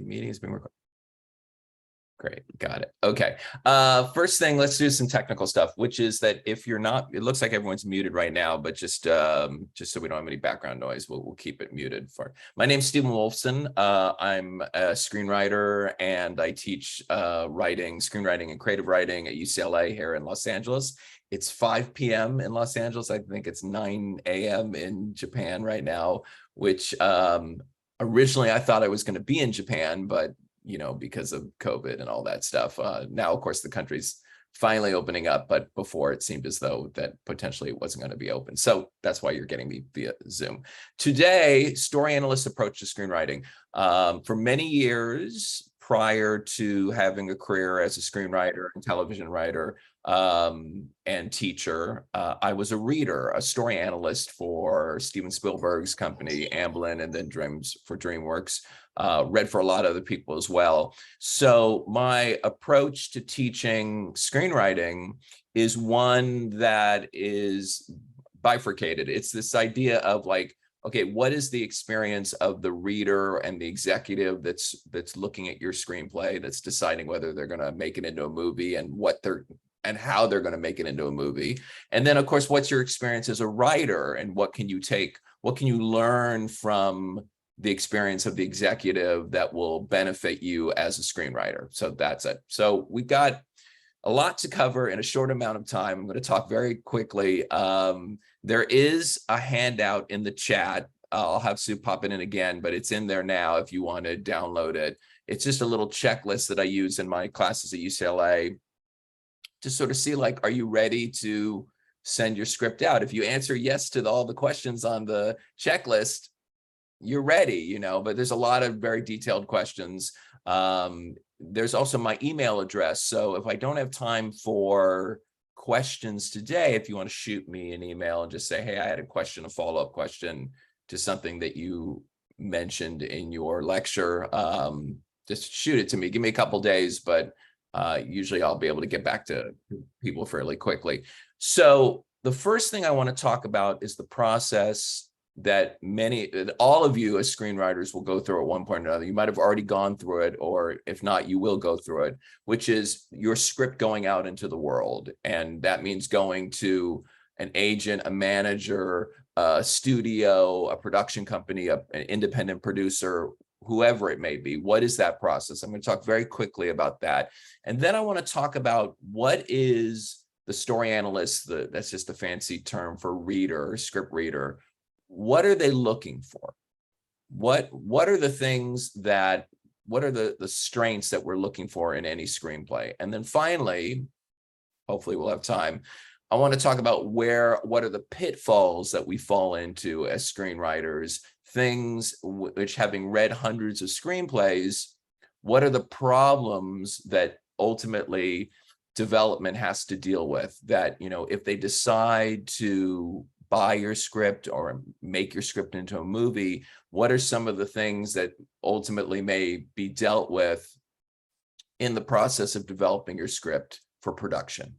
meeting is being recorded. Great, got it. Okay. First thing, let's do some technical stuff, which is that if you're not, it looks like everyone's muted right now, but just so we don't have any background noise, we'll keep it muted. My name's Stephen Wolfson. I'm a screenwriter and I teach screenwriting and creative writing at UCLA here in Los Angeles. It's 5 p.m. in Los Angeles. I think it's 9 a.m. in Japan right now, which originally I thought I was going to be in Japan, but because of COVID and all that stuff. Now, of course, the country's finally opening up, but before it seemed as though that potentially it wasn't going to be open. So that's why you're getting me via Zoom. Today, story analyst approach to screenwriting. For many years prior to having a career as a screenwriter and television writer and teacher, I was a reader, a story analyst for Steven Spielberg's company, Amblin, and then DreamWorks. Read for a lot of other people as well. So my approach to teaching screenwriting is one that is bifurcated. It's this idea of like, okay, what is the experience of the reader and the executive that's looking at your screenplay, that's deciding whether they're going to make it into a movie and how they're going to make it into a movie. And then, of course, what's your experience as a writer, and what can you learn from the experience of the executive that will benefit you as a screenwriter. So that's it. So we've got a lot to cover in a short amount of time. I'm going to talk very quickly. There is a handout in the chat. I'll have Sue pop it in again, but it's in there now if you want to download it. It's just a little checklist that I use in my classes at UCLA to sort of see, like, are you ready to send your script out? If you answer yes to all the questions on the checklist, you're ready, but there's a lot of very detailed questions. There's also my email address. So if I don't have time for questions today, if you want to shoot me an email and just say, hey, I had a question, a follow-up question to something that you mentioned in your lecture, just shoot it to me. Give me a couple days, but usually I'll be able to get back to people fairly quickly. So the first thing I want to talk about is the process that all of you as screenwriters will go through at one point or another. You might have already gone through it, or if not, you will go through it, which is your script going out into the world. And that means going to an agent, a manager, a studio, a production company, an independent producer, whoever it may be. What is that process? I'm going to talk very quickly about that. And then I want to talk about what is the story analyst, that's just a fancy term for reader, script reader. What are they looking for? What are the things what are the strengths that we're looking for in any screenplay? And then finally, hopefully we'll have time, I want to talk about what are the pitfalls that we fall into as screenwriters, things which, having read hundreds of screenplays, what are the problems that ultimately development has to deal with, that, if they decide to buy your script or make your script into a movie, what are some of the things that ultimately may be dealt with in the process of developing your script for production?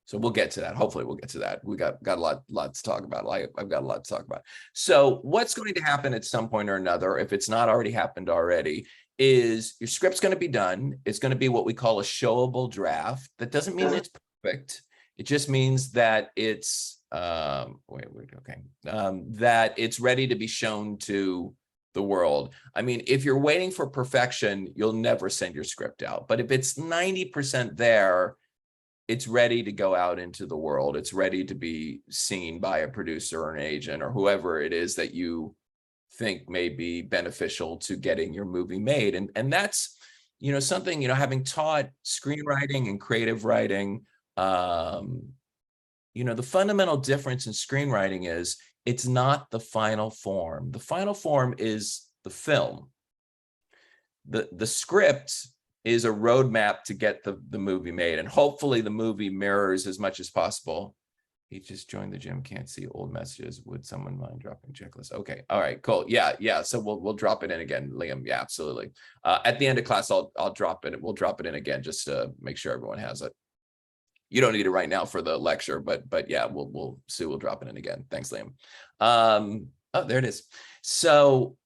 So we'll get to that. Hopefully we'll get to that. We got a lot to talk about. I've got a lot to talk about. So what's going to happen at some point or another, if it's not already happened already, is your script's going to be done. It's going to be what we call a showable draft. That doesn't mean it's perfect. It just means that it's that it's ready to be shown to the world. I mean, if you're waiting for perfection, you'll never send your script out. But if it's 90% there, it's ready to go out into the world. It's ready to be seen by a producer or an agent or whoever it is that you think may be beneficial to getting your movie made. And that's, something, having taught screenwriting and creative writing, the fundamental difference in screenwriting is it's not the final form. The final form is the film. The script is a roadmap to get the movie made, and hopefully the movie mirrors as much as possible. He just joined the gym, can't see old messages. Would someone mind dropping checklist? Okay, all right, cool. Yeah. So we'll drop it in again, Liam. Yeah, absolutely. At the end of class, I'll drop it. We'll drop it in again just to make sure everyone has it. You don't need it right now for the lecture, but yeah, Sue will drop it in again. Thanks, Liam. Oh, there it is. So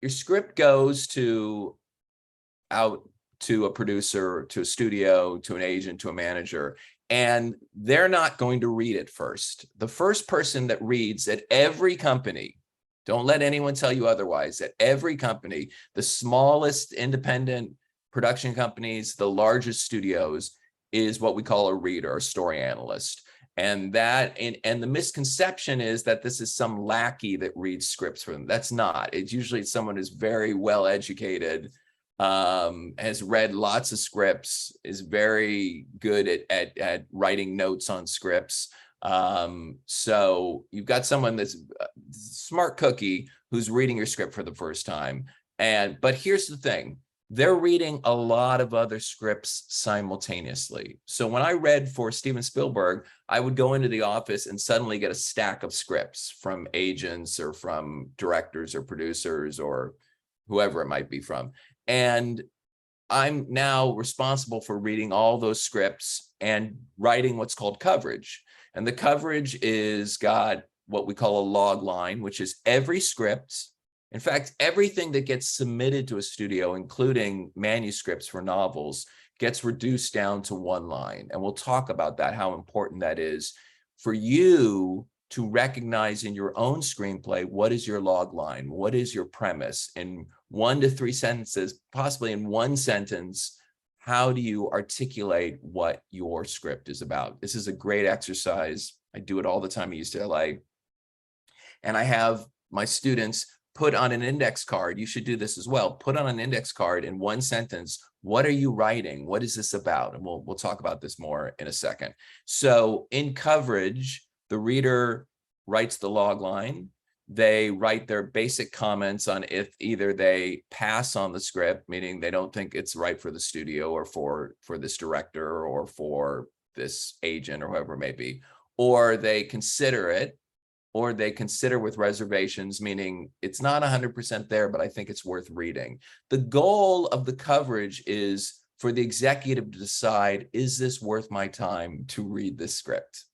your script goes out to a producer, to a studio, to an agent, to a manager, and they're not going to read it first. The first person that reads at every company, don't let anyone tell you otherwise, at every company, the smallest independent production companies, the largest studios, is what we call a reader, a story analyst. And the misconception is that this is some lackey that reads scripts for them. That's not. It's usually someone who's very well educated, has read lots of scripts, is very good at writing notes on scripts. So you've got someone that's a smart cookie who's reading your script for the first time. But here's the thing. They're reading a lot of other scripts simultaneously. So when I read for Steven Spielberg, I would go into the office and suddenly get a stack of scripts from agents or from directors or producers or whoever it might be from. And I'm now responsible for reading all those scripts and writing what's called coverage. And the coverage is got what we call a log line, which is every script. In fact, everything that gets submitted to a studio, including manuscripts for novels, gets reduced down to one line. And we'll talk about that, how important that is for you to recognize in your own screenplay, what is your log line? What is your premise? In 1 to 3 sentences, possibly in one sentence, how do you articulate what your script is about? This is a great exercise. I do it all the time at UCLA. And I have my students put on an index card. You should do this as well. Put on an index card in one sentence. What are you writing? What is this about? And we'll talk about this more in a second. So in coverage, the reader writes the log line. They write their basic comments on if either they pass on the script, meaning they don't think it's right for the studio or for this director or for this agent or whoever it may be, or they consider it, or they consider with reservations, meaning it's not 100% there, but I think it's worth reading. The goal of the coverage is for the executive to decide, is this worth my time to read this script?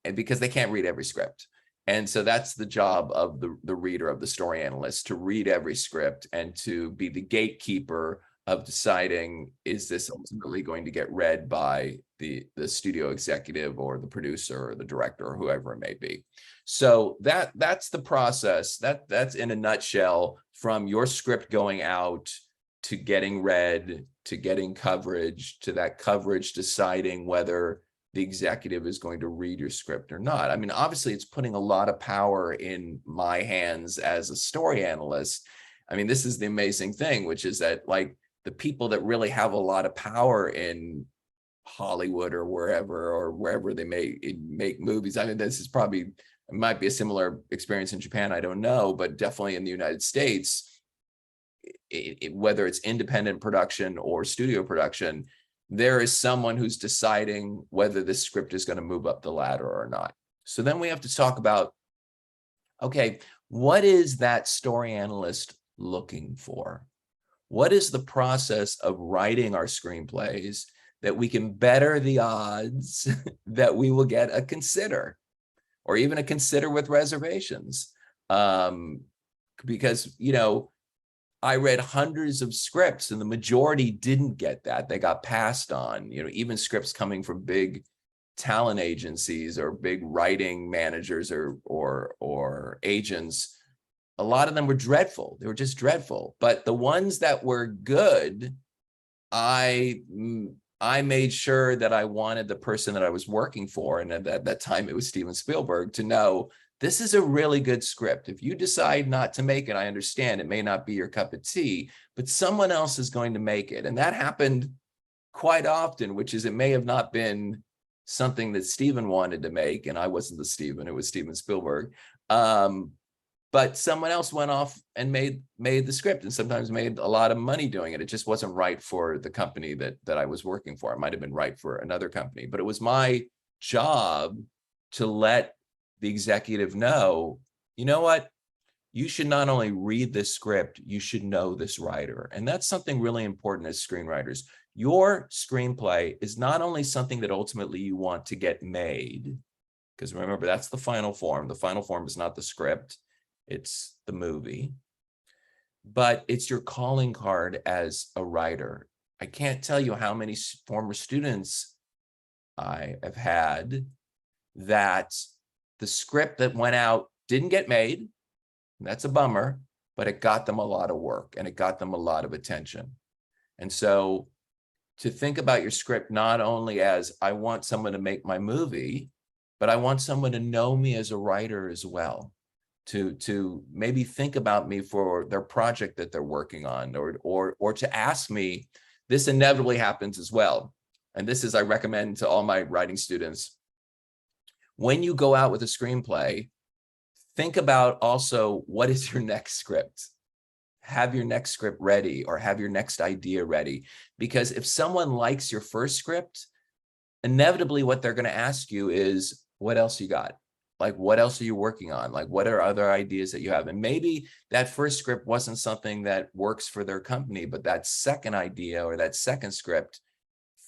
And because they can't read every script. And so that's the job of the reader, of the story analyst, to read every script and to be the gatekeeper of deciding, is this ultimately going to get read by the studio executive or the producer or the director or whoever it may be. So that's the process. That's in a nutshell, from your script going out to getting read, to getting coverage, to that coverage deciding whether the executive is going to read your script or not. I mean, obviously, it's putting a lot of power in my hands as a story analyst. I mean, this is the amazing thing, which is that, like, the people that really have a lot of power in Hollywood or wherever they may make movies. I mean, this is probably, it might be a similar experience in Japan, I don't know, but definitely in the United States, whether it's independent production or studio production, there is someone who's deciding whether this script is going to move up the ladder or not. So then we have to talk about, okay, what is that story analyst looking for? What is the process of writing our screenplays that we can better the odds that we will get a consider, or even a consider with reservations? Because, you know, I read hundreds of scripts and the majority didn't get that. They got passed on, you know, even scripts coming from big talent agencies or big writing managers or agents. A lot of them were dreadful. They were just dreadful. But the ones that were good, I made sure that I wanted the person that I was working for, and at that time it was Steven Spielberg, to know, this is a really good script. If you decide not to make it, I understand it may not be your cup of tea, but someone else is going to make it. And that happened quite often, which is, it may have not been something that Steven wanted to make, and I wasn't the Steven, it was Steven Spielberg. But someone else went off and made the script, and sometimes made a lot of money doing it. It just wasn't right for the company that I was working for. It might have been right for another company, but it was my job to let the executive know, you know what, you should not only read this script, you should know this writer. And that's something really important as screenwriters. Your screenplay is not only something that ultimately you want to get made, because remember, that's the final form. The final form is not the script, it's the movie. but it's your calling card as a writer. I can't tell you how many former students I have had that the script that went out didn't get made. That's a bummer, but it got them a lot of work and it got them a lot of attention. And so to think about your script not only as I want someone to make my movie, but I want someone to know me as a writer as well, to maybe think about me for their project that they're working on, or to ask me. This inevitably happens as well. And this is, I recommend to all my writing students, when you go out with a screenplay, think about also, what is your next script? Have your next script ready, or have your next idea ready. Because if someone likes your first script, inevitably what they're going to ask you is, what else you got? Like, what else are you working on? Like, what are other ideas that you have? And maybe that first script wasn't something that works for their company, but that second idea or that second script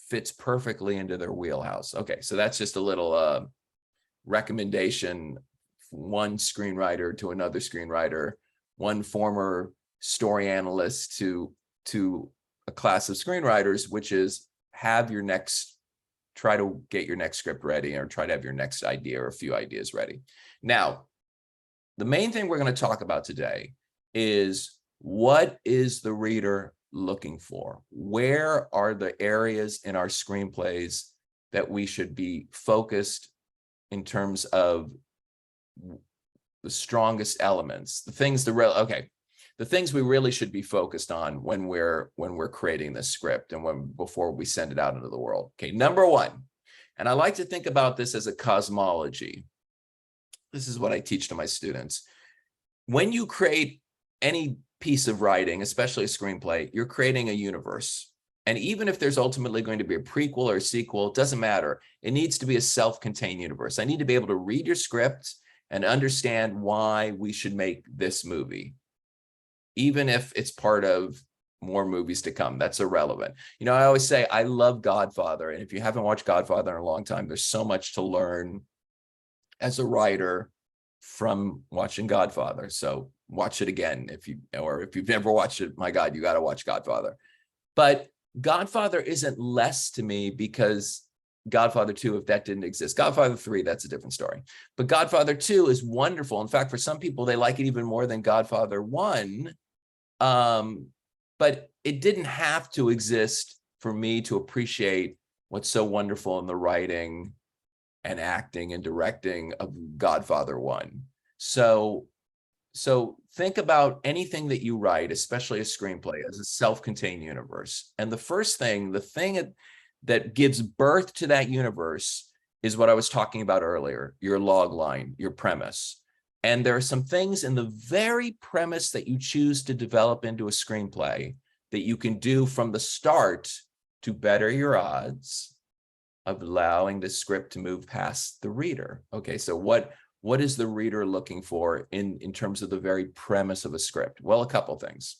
fits perfectly into their wheelhouse. Okay, so that's just a little recommendation, one screenwriter to another screenwriter, one former story analyst to a class of screenwriters, which is try to get your next script ready, or try to have your next idea or a few ideas ready. Now, the main thing we're going to talk about today is, what is the reader looking for? Where are the areas in our screenplays that we should be focused in terms of the strongest elements, the things we really should be focused on when we're creating this script and before we send it out into the world. Okay, number one, and I like to think about this as a cosmology. This is what I teach to my students. When you create any piece of writing, especially a screenplay, you're creating a universe. And even if there's ultimately going to be a prequel or a sequel, it doesn't matter. It needs to be a self-contained universe. I need to be able to read your script and understand why we should make this movie, even if it's part of more movies to come. That's irrelevant. I always say I love Godfather, and if you haven't watched Godfather in a long time, there's so much to learn as a writer from watching Godfather. So watch it again if you've never watched it. My God, you got to watch Godfather. But Godfather isn't less to me because Godfather 2, if that didn't exist. Godfather 3, that's a different story. But Godfather 2 is wonderful. In fact, for some people, they like it even more than Godfather 1. But it didn't have to exist for me to appreciate what's so wonderful in the writing and acting and directing of Godfather 1. So think about anything that you write, especially a screenplay, as a self-contained universe. And the thing that gives birth to that universe is what I was talking about earlier, your log line, your premise. And there are some things in the very premise that you choose to develop into a screenplay that you can do from the start to better your odds of allowing the script to move past the reader. Okay, so what is the reader looking for in terms of the very premise of a script? Well, a couple things.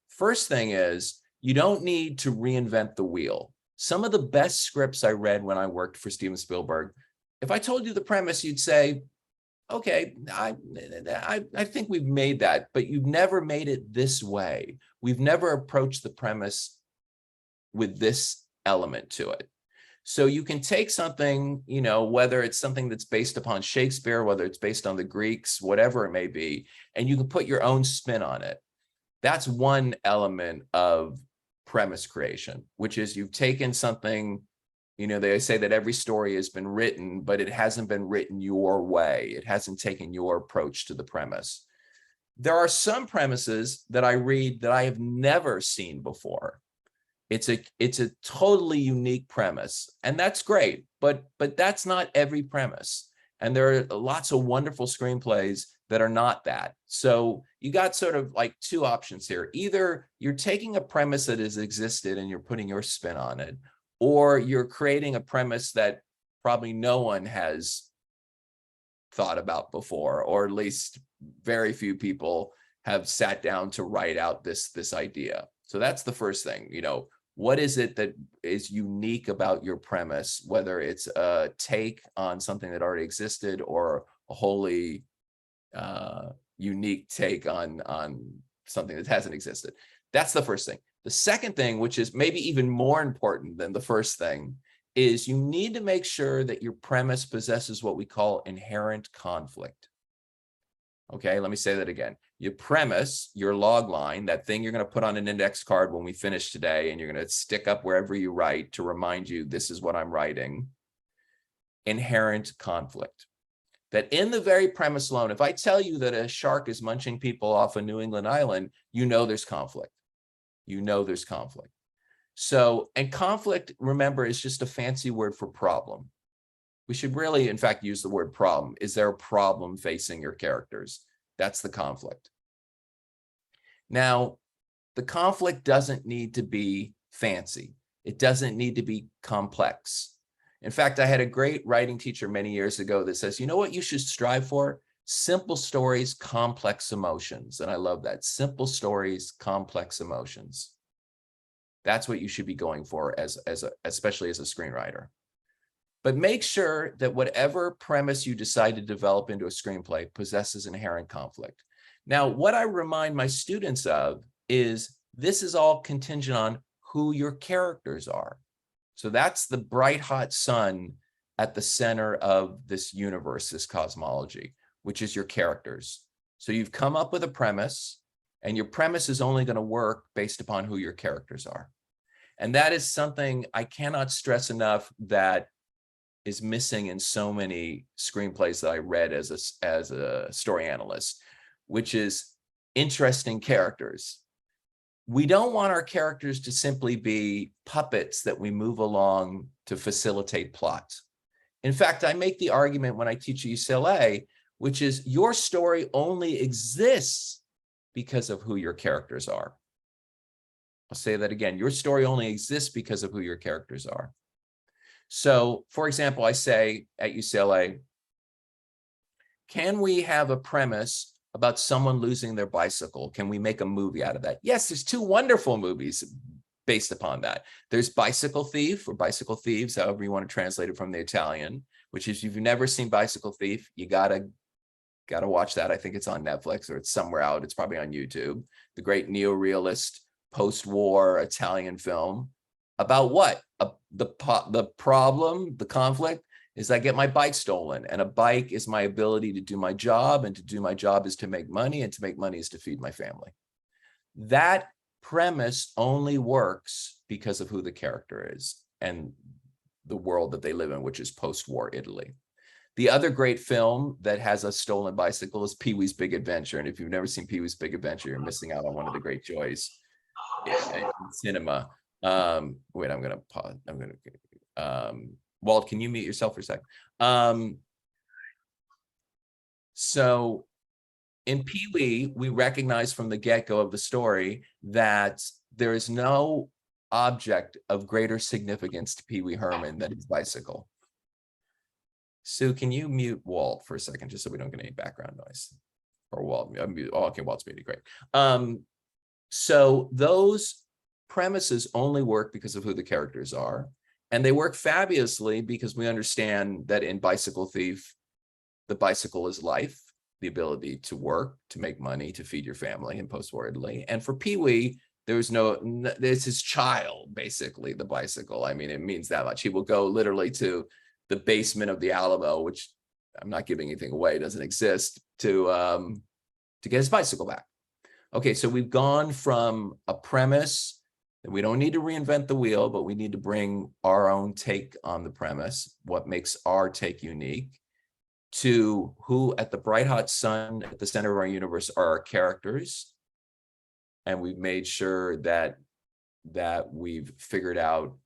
First thing is, you don't need to reinvent the wheel. Some of the best scripts I read when I worked for Steven Spielberg, if I told you the premise, you'd say, okay, I think we've made that, but you've never made it this way. We've never approached the premise with this element to it. So you can take something, whether it's something that's based upon Shakespeare, whether it's based on the Greeks, whatever it may be, and you can put your own spin on it. That's one element of premise creation, which is you've taken something, they say that every story has been written, but it hasn't been written your way. It hasn't taken your approach to the premise. There are some premises that I read that I have never seen before. It's a totally unique premise, and that's great, but that's not every premise. And there are lots of wonderful screenplays that are not that. So you got sort of like two options here. Either you're taking a premise that has existed and you're putting your spin on it, or you're creating a premise that probably no one has thought about before, or at least very few people have sat down to write out this idea. So that's the first thing. What is it that is unique about your premise, whether it's a take on something that already existed or a wholly unique take on something that hasn't existed. That's the first thing. The second thing, which is maybe even more important than the first thing, is you need to make sure that your premise possesses what we call inherent conflict. Okay, let me say that again. Your premise, your log line, that thing you're going to put on an index card when we finish today, and you're going to stick up wherever you write to remind you this is what I'm writing. Inherent conflict. That in the very premise alone, if I tell you that a shark is munching people off a New England island, you know there's conflict. You know there's conflict. So, and conflict, remember, is just a fancy word for problem. We should really, in fact, use the word problem. Is there a problem facing your characters? That's the conflict. Now, the conflict doesn't need to be fancy. It doesn't need to be complex. In fact, I had a great writing teacher many years ago that says, you know what you should strive for? Simple stories, complex emotions. And I love that. Simple stories, complex emotions. That's what you should be going for especially as a screenwriter. But make sure that whatever premise you decide to develop into a screenplay possesses inherent conflict. Now, what I remind my students of is this is all contingent on who your characters are. So that's the bright, hot sun at the center of this universe, this cosmology, which is your characters. So you've come up with a premise, and your premise is only going to work based upon who your characters are. And that is something I cannot stress enough that is missing in so many screenplays that I read as a story analyst, which is interesting characters. We don't want our characters to simply be puppets that we move along to facilitate plot. In fact, I make the argument when I teach at UCLA, which is your story only exists because of who your characters are. I'll say that again. Your story only exists because of who your characters are. So, for example, I say at UCLA, can we have a premise about someone losing their bicycle? Can we make a movie out of that? Yes, there's two wonderful movies based upon that. There's Bicycle Thief, or Bicycle Thieves, however you want to translate it from the Italian, which is, if you've never seen Bicycle Thief, you gotta watch that. I think it's on Netflix, or it's somewhere out. It's probably on YouTube. The great neo-realist post-war Italian film about what? The problem, the conflict is I get my bike stolen, and a bike is my ability to do my job, and to do my job is to make money, and to make money is to feed my family. That premise only works because of who the character is and the world that they live in, which is post-war Italy. The other great film that has a stolen bicycle is Pee-wee's Big Adventure. And if you've never seen Pee-wee's Big Adventure, you're missing out on one of the great joys in cinema. Wait, I'm gonna pause. Walt, can you mute yourself for a second? So in Pee-wee, we recognize from the get-go of the story that there is no object of greater significance to Pee-wee Herman than his bicycle. Sue, can you mute Walt for a second, just so we don't get any background noise? Or Walt, oh, okay, Walt's muted, great. So those premises only work because of who the characters are. And they work fabulously because we understand that in Bicycle Thief, the bicycle is life, the ability to work, to make money, to feed your family in post-war Italy. And for Pee-wee, there's his child, basically, the bicycle. I mean, it means that much. He will go literally to the basement of the Alamo, which I'm not giving anything away, doesn't exist, to get his bicycle back. Okay, so we've gone from a premise that we don't need to reinvent the wheel, but we need to bring our own take on the premise, what makes our take unique, to who at the bright hot sun at the center of our universe are our characters. And we've made sure that we've figured out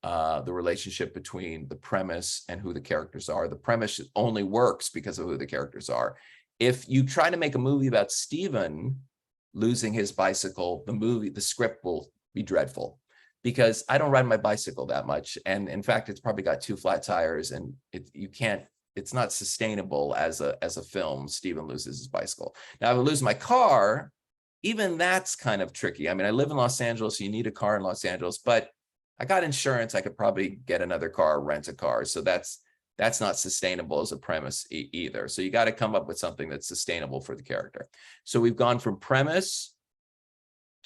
the relationship between the premise and who the characters are. The premise only works because of who the characters are. If you try to make a movie about Stephen losing his bicycle, the script will be dreadful, because I don't ride my bicycle that much. And in fact, it's probably got 2 flat tires, and it's not sustainable as a film. Stephen loses his bicycle. Now, if I lose my car, even that's kind of tricky. I mean, I live in Los Angeles, so you need a car in Los Angeles, but I got insurance. I could probably get another car, rent a car. So that's not sustainable as a premise either. So you got to come up with something that's sustainable for the character. So we've gone from premise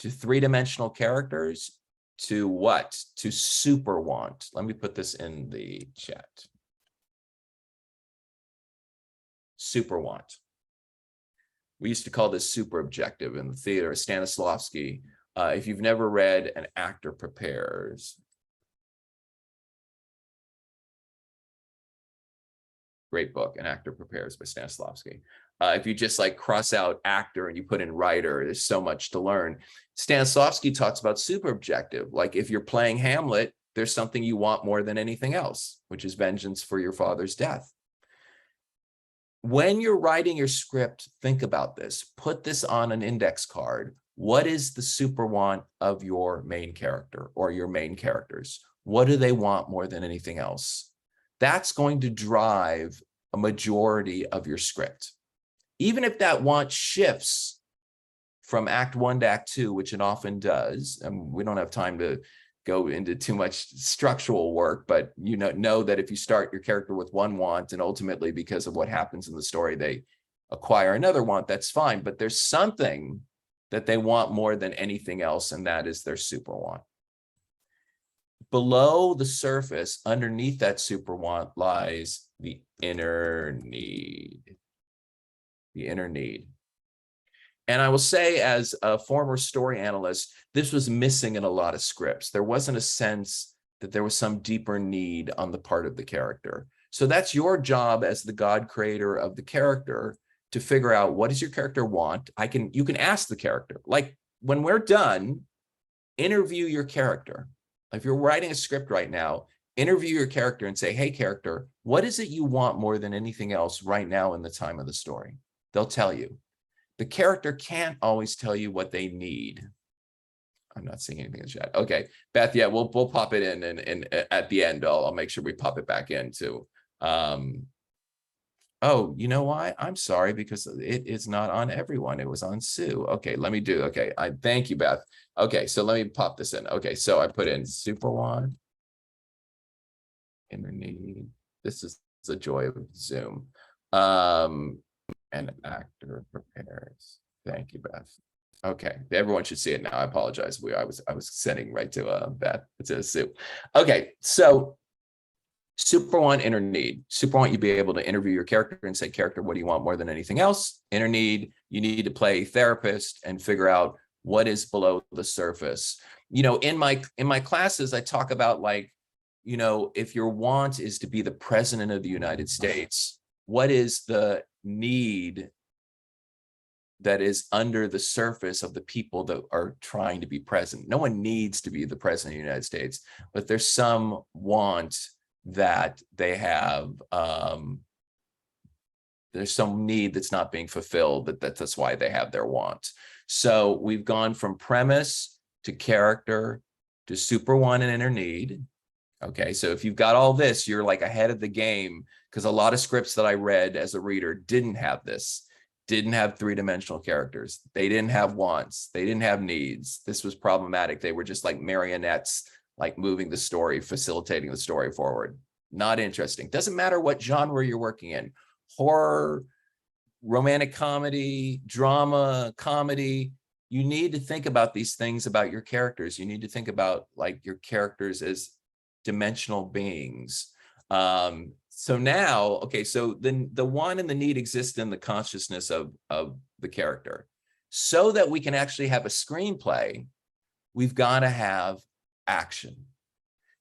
to three-dimensional characters, to what? To super want. Let me put this in the chat. Super want. We used to call this super objective in the theater. Stanislavski. If you've never read An Actor Prepares, great book, An Actor Prepares by Stanislavski. If you just like cross out actor and you put in writer, there's so much to learn. Stanislavski talks about super objective. Like if you're playing Hamlet, there's something you want more than anything else, which is vengeance for your father's death. When you're writing your script, think about this. Put this on an index card. What is the super want of your main character or your main characters? What do they want more than anything else? That's going to drive a majority of your script. Even if that want shifts from Act 1 to Act 2, which it often does, and we don't have time to go into too much structural work, but you know that if you start your character with one want and ultimately because of what happens in the story, they acquire another want, that's fine. But there's something that they want more than anything else, and that is their super want. Below the surface, underneath that super want, lies the inner need. The inner need. And I will say, as a former story analyst, this was missing in a lot of scripts. There wasn't a sense that there was some deeper need on the part of the character. So that's your job as the God creator of the character to figure out, what does your character want? You can ask the character, like when we're done, interview your character. If you're writing a script right now, interview your character and say, hey, character, what is it you want more than anything else right now in the time of the story? They'll tell you. The character can't always tell you what they need. I'm not seeing anything in the chat. Okay, Beth, yeah, we'll pop it in and at the end, I'll make sure we pop it back in too. Oh, you know why? I'm sorry, because it is not on everyone. It was on Sue. Okay, let me do, okay, I thank you, Beth. Okay, so let me pop this in. Okay, so I put in super want, inner need. This is the joy of Zoom. An actor prepares. Thank you, Beth. Okay, everyone should see it now. I apologize. I was sending right to Beth. It's a Sue. Okay, so super want, inner need. Super want, you be able to interview your character and say, character, what do you want more than anything else? Inner need, you need to play therapist and figure out what is below the surface. You know, in my classes, I talk about, like, you know, if your want is to be the president of the United States, what is the need that is under the surface of the people that are trying to be president? No one needs to be the president of the United States, but there's some want that they have. There's some need that's not being fulfilled, that's why they have their want. So we've gone from premise to character to super want and inner need. Okay, so if you've got all this, you're like ahead of the game, because a lot of scripts that I read as a reader didn't have this, didn't have three-dimensional characters. They didn't have wants. They didn't have needs. This was problematic. They were just like marionettes, like moving the story, facilitating the story forward. Not interesting. Doesn't matter what genre you're working in. Horror, romantic comedy, drama, comedy. You need to think about these things about your characters. You need to think about like your characters as dimensional beings. So now, okay, so then the want and the need exist in the consciousness of the character. So that we can actually have a screenplay, we've got to have action.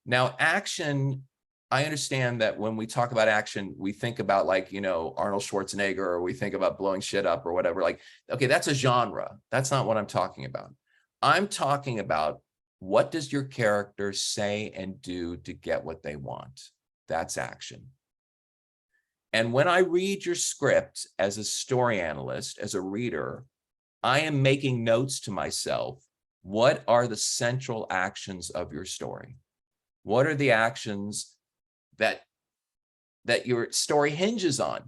Now, action, I understand that when we talk about action, we think about, like, you know, Arnold Schwarzenegger, or we think about blowing shit up or whatever. Like, okay, that's a genre. That's not what I'm talking about. I'm talking about, what does your character say and do to get what they want? That's action. And when I read your script as a story analyst, as a reader, I am making notes to myself. What are the central actions of your story? What are the actions that your story hinges on?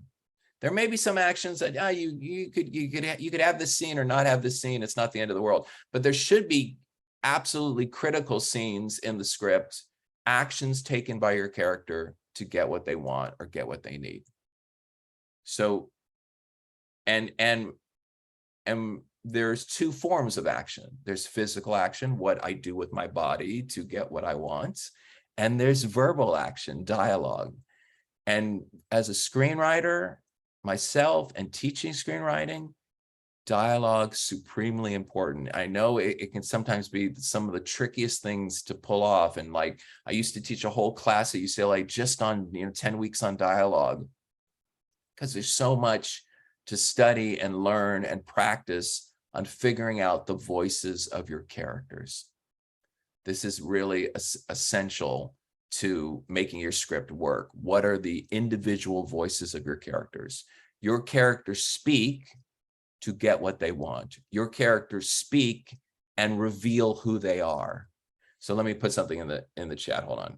There may be some actions that you could have this scene or not have this scene. It's not the end of the world, but there should be absolutely critical scenes in the script, actions taken by your character to get what they want or get what they need. So, and there's two forms of action. There's physical action, what I do with my body to get what I want. And there's verbal action, dialogue. And as a screenwriter, myself, and teaching screenwriting, dialogue supremely important. I know it can sometimes be some of the trickiest things to pull off. And like, I used to teach a whole class at UCLA just on 10 weeks on dialogue, because there's so much to study and learn and practice on figuring out the voices of your characters. This is really essential to making your script work. What are the individual voices of your characters? Your characters speak to get what they want. Your characters speak and reveal who they are. So let me put something in the chat. Hold on.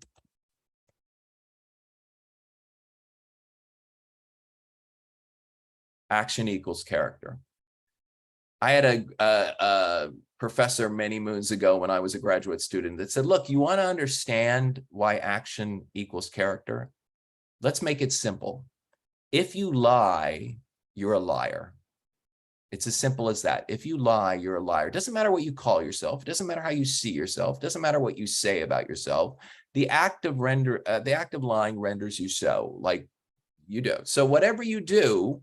Action equals character. I had a professor many moons ago when I was a graduate student that said, look, you want to understand why action equals character? Let's make it simple. If you lie, you're a liar. It's as simple as that. If you lie, you're a liar. It doesn't matter what you call yourself. It doesn't matter how you see yourself. It doesn't matter what you say about yourself. The act of lying renders you so, like you do. So whatever you do,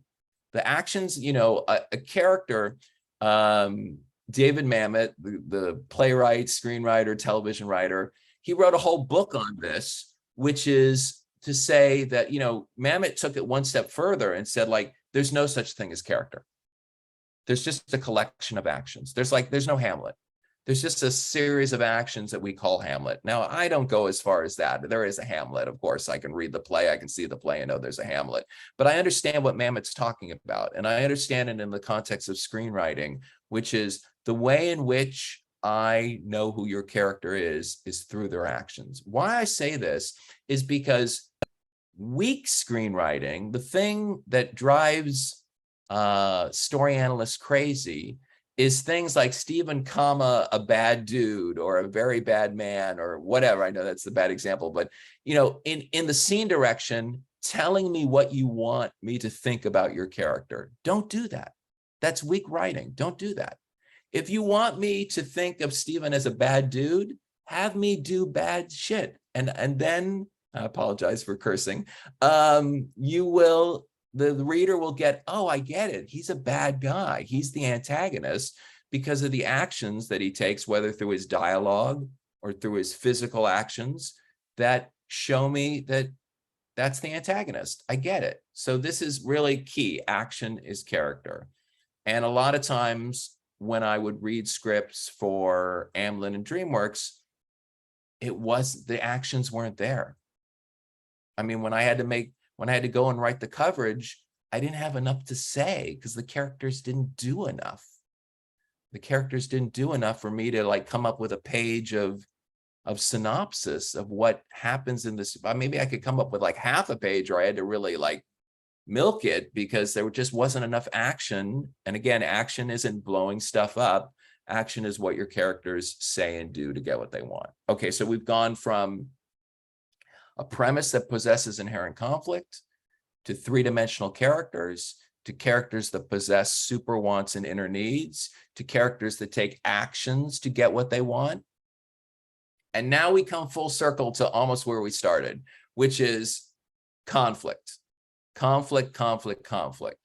the actions, a character, David Mamet, the playwright, screenwriter, television writer, he wrote a whole book on this, which is to say that, Mamet took it one step further and said, like, there's no such thing as character. There's just a collection of actions. There's no Hamlet. There's just a series of actions that we call Hamlet. Now, I don't go as far as that. There is a Hamlet, of course. I can read the play. I can see the play and know there's a Hamlet. But I understand what Mamet's talking about. And I understand it in the context of screenwriting, which is the way in which I know who your character is through their actions. Why I say this is because weak screenwriting, the thing that drives story analysts crazy, is things like Stephen, a bad dude or a very bad man or whatever. I know that's the bad example, but in the scene direction, telling me what you want me to think about your character. Don't do that. That's weak writing. Don't do that. If you want me to think of Stephen as a bad dude, have me do bad shit. And then, I apologize for cursing, the reader will get, oh, I get it. He's a bad guy. He's the antagonist because of the actions that he takes, whether through his dialogue or through his physical actions, that show me that that's the antagonist. I get it. So this is really key. Action is character. And a lot of times when I would read scripts for Amblin and DreamWorks, the actions weren't there. I mean, when I had to go and write the coverage, I didn't have enough to say because the characters didn't do enough. The characters didn't do enough for me to like come up with a page of synopsis of what happens in this. Maybe I could come up with like half a page, or I had to really like milk it because there just wasn't enough action. And again, action isn't blowing stuff up. Action is what your characters say and do to get what they want. Okay, so we've gone from a premise that possesses inherent conflict, to three-dimensional characters, to characters that possess super wants and inner needs, to characters that take actions to get what they want. And now we come full circle to almost where we started, which is conflict. Conflict, conflict, conflict.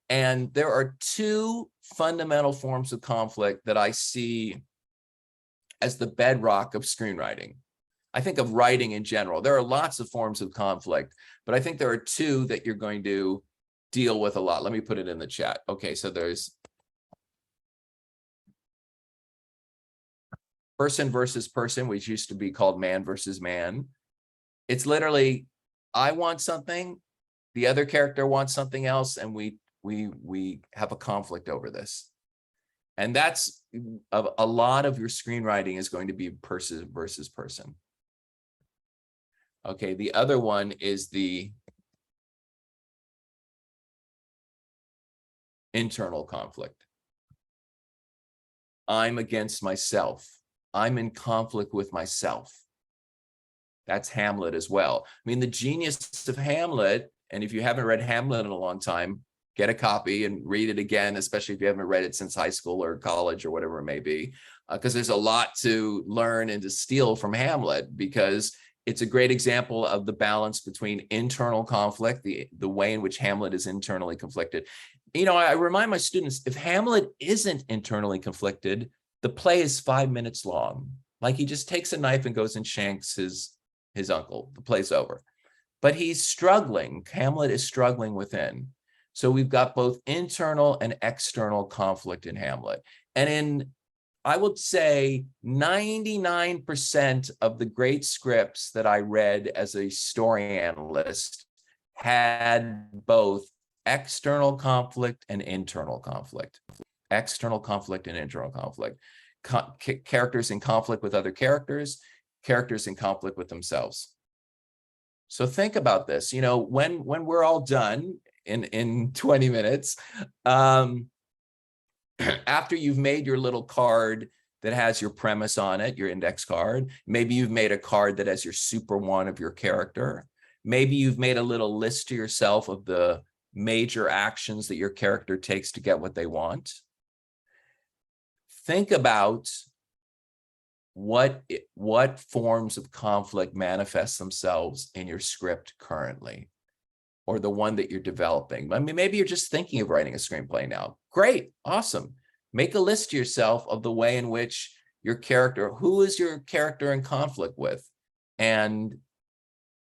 And there are two fundamental forms of conflict that I see as the bedrock of screenwriting. I think of writing in general. There are lots of forms of conflict, but I think there are two that you're going to deal with a lot. Let me put it in the chat. Okay, so there's person versus person, which used to be called man versus man. It's literally, I want something, the other character wants something else, and we have a conflict over this. And that's a lot of your screenwriting is going to be person versus person. Okay, the other one is the internal conflict. I'm against myself. I'm in conflict with myself. That's Hamlet as well. I mean, the genius of Hamlet, and if you haven't read Hamlet in a long time, get a copy and read it again, especially if you haven't read it since high school or college or whatever it may be, because there's a lot to learn and to steal from Hamlet, because it's a great example of the balance between internal conflict, the way in which Hamlet is internally conflicted. You know, I remind my students, if Hamlet isn't internally conflicted, the play is 5 minutes long. Like, he just takes a knife and goes and shanks his uncle. The play's over. But he's struggling. Hamlet is struggling within. So we've got both internal and external conflict in Hamlet. And I would say 99% of the great scripts that I read as a story analyst had both external conflict and internal conflict. External conflict and internal conflict. Characters in conflict with other characters, characters in conflict with themselves. So think about this. You know, when we're all done in 20 minutes, after you've made your little card that has your premise on it, your index card, maybe you've made a card that has your super one of your character. Maybe you've made a little list to yourself of the major actions that your character takes to get what they want. Think about what forms of conflict manifest themselves in your script currently, or the one that you're developing. I mean, maybe you're just thinking of writing a screenplay now. Great, awesome. Make a list to yourself of the way in which your character, who is your character in conflict with, and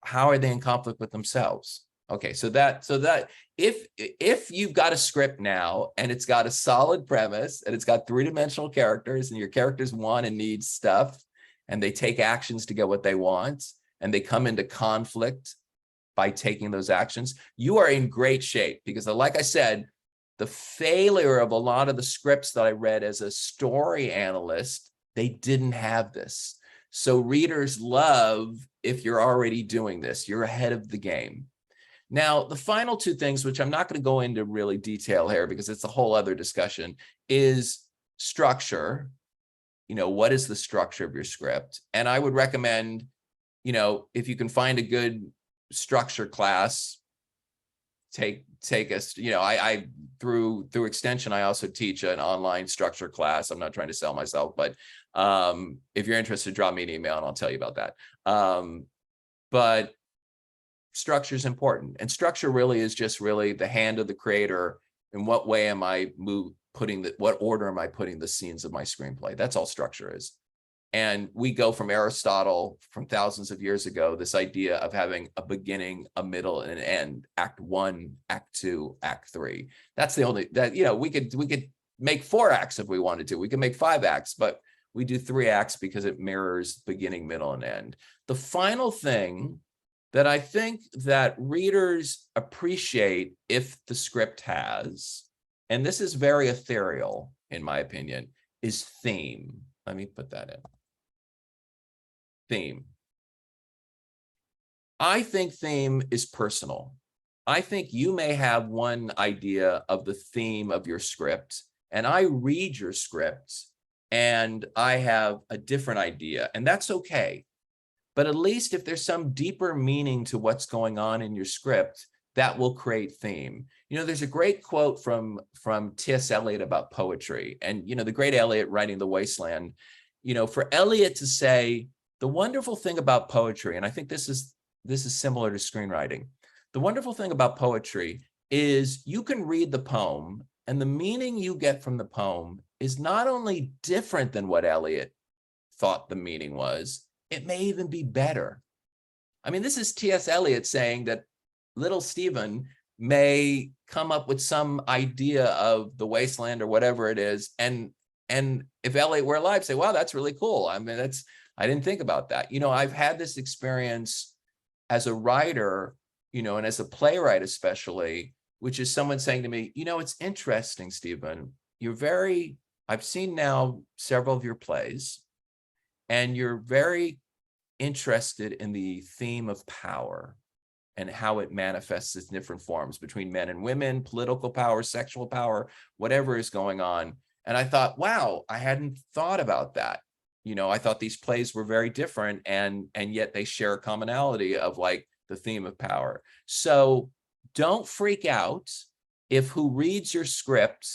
how are they in conflict with themselves? Okay, so that if you've got a script now and it's got a solid premise and it's got three-dimensional characters and your characters want and need stuff and they take actions to get what they want and they come into conflict by taking those actions, you are in great shape, because like I said, the failure of a lot of the scripts that I read as a story analyst, they didn't have this. So readers love if you're already doing this, you're ahead of the game. Now, the final two things, which I'm not going to go into really detail here because it's a whole other discussion, is structure. You know, what is the structure of your script? And I would recommend, you know, if you can find a good structure class, take us, you know, I through extension, I also teach an online structure class. I'm not trying to sell myself, but if you're interested, drop me an email and I'll tell you about that. But structure is important, and structure really is just really the hand of the creator. In what way am I what order am I putting the scenes of my screenplay? That's all structure is. And we go from Aristotle, from thousands of years ago, this idea of having a beginning, a middle, and an end. Act 1, Act 2, Act 3. That's the only, that, you know, we could make 4 acts if we wanted to. We could make 5 acts, but we do 3 acts because it mirrors beginning, middle, and end. The final thing that I think that readers appreciate if the script has, and this is very ethereal in my opinion, is theme. Let me put that in. Theme. I think theme is personal. I think you may have one idea of the theme of your script, and I read your script and I have a different idea, and that's okay. But at least if there's some deeper meaning to what's going on in your script, that will create theme. You know, there's a great quote from T.S. Eliot about poetry. And, you know, the great Eliot writing The Wasteland, you know, for Eliot to say, the wonderful thing about poetry, and I think this is similar to screenwriting, the wonderful thing about poetry is you can read the poem and the meaning you get from the poem is not only different than what Eliot thought the meaning was, it may even be better. I mean, this is T.S. Eliot saying that little Stephen may come up with some idea of the wasteland or whatever it is. And if Eliot were alive, say, wow, that's really cool. I mean, I didn't think about that. You know, I've had this experience as a writer, you know, and as a playwright especially, which is someone saying to me, you know, it's interesting, Stephen, I've seen now several of your plays, and you're very interested in the theme of power and how it manifests in different forms between men and women, political power, sexual power, whatever is going on. And I thought, wow, I hadn't thought about that. You know, I thought these plays were very different, and yet they share a commonality of like the theme of power. So don't freak out if who reads your script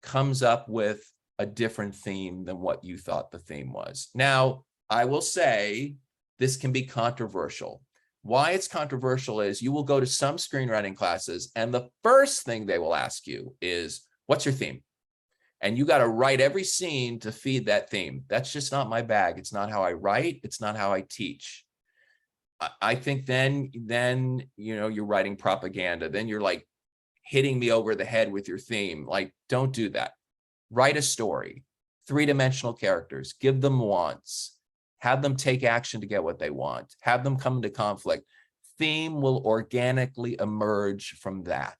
comes up with a different theme than what you thought the theme was. Now, I will say this can be controversial. Why it's controversial is you will go to some screenwriting classes and the first thing they will ask you is, what's your theme? And you got to write every scene to feed that theme. That's just not my bag. It's not how I write. It's not how I teach. I think then you're writing propaganda. Then you're like hitting me over the head with your theme. Like, don't do that. Write a story, 3-dimensional characters, give them wants, have them take action to get what they want, have them come into conflict. Theme will organically emerge from that.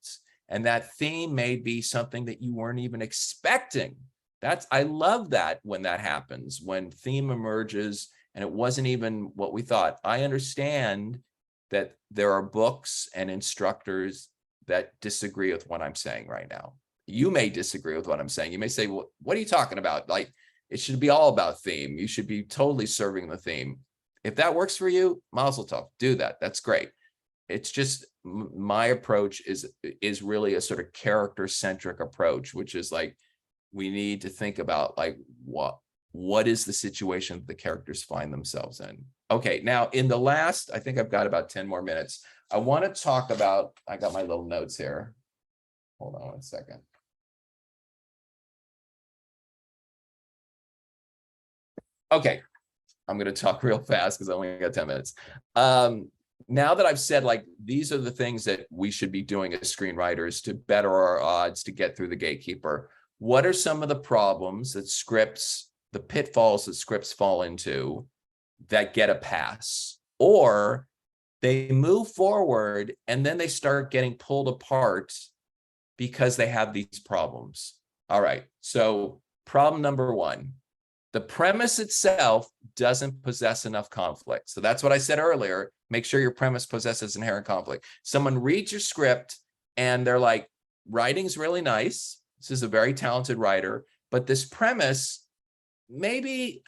And that theme may be something that you weren't even expecting. I love that when that happens, when theme emerges and it wasn't even what we thought. I understand that there are books and instructors that disagree with what I'm saying right now. You may disagree with what I'm saying. You may say, well, what are you talking about? Like, it should be all about theme. You should be totally serving the theme. If that works for you, mazel tov, do that. That's great. It's just my approach is really a sort of character-centric approach, which is like, we need to think about like, what is the situation that the characters find themselves in? Okay, now in the last, I think I've got about 10 more minutes. I want to talk about, I got my little notes here. Hold on one second. Okay, I'm going to talk real fast because I only got 10 minutes. Now that I've said, like, these are the things that we should be doing as screenwriters to better our odds to get through the gatekeeper, what are some of the problems that scripts, the pitfalls that scripts fall into that get a pass? Or they move forward and then they start getting pulled apart because they have these problems. All right, so problem number one, the premise itself doesn't possess enough conflict. So that's what I said earlier. Make sure your premise possesses inherent conflict. Someone reads your script and they're like, writing's really nice. This is a very talented writer, but this premise, maybe,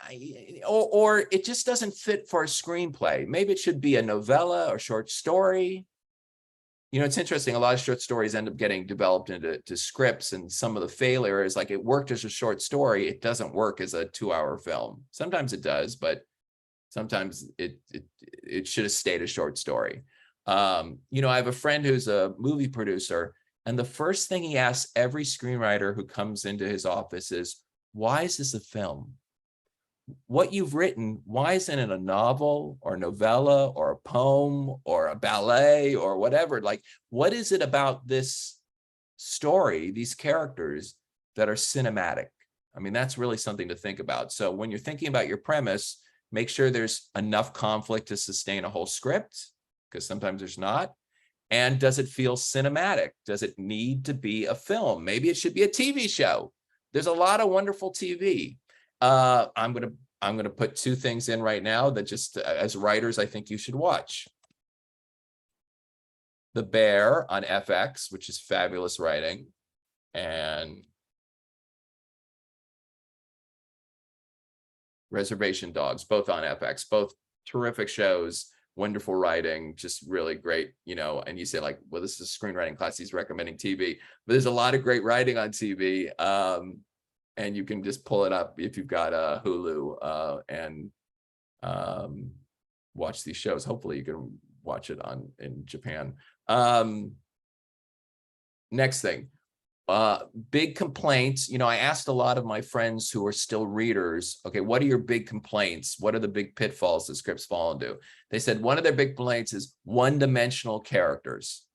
or it just doesn't fit for a screenplay. Maybe it should be a novella or short story. You know, it's interesting. A lot of short stories end up getting developed into scripts, and some of the failure is like, it worked as a short story. It doesn't work as a 2-hour film. Sometimes it does, but sometimes it should have stayed a short story. You know, I have a friend who's a movie producer, and the first thing he asks every screenwriter who comes into his office is, why is this a film? What you've written, why isn't it a novel or novella or a poem or a ballet or whatever? Like, what is it about this story, these characters, that are cinematic? I mean, that's really something to think about. So when you're thinking about your premise, make sure there's enough conflict to sustain a whole script, because sometimes there's not. And does it feel cinematic? Does it need to be a film? Maybe it should be a TV show. There's a lot of wonderful TV. I'm gonna put 2 things in right now that just as writers, I think you should watch. The Bear on FX, which is fabulous writing, and Reservation Dogs, both on FX, both terrific shows, wonderful writing, just really great, you know. And you say like, well, this is a screenwriting class, he's recommending TV, but there's a lot of great writing on TV. And you can just pull it up if you've got a Hulu and watch these shows. Hopefully you can watch it in Japan. Next thing, big complaints. You know, I asked a lot of my friends who are still readers, okay, what are your big complaints? What are the big pitfalls that scripts fall into? They said one of their big complaints is one-dimensional characters.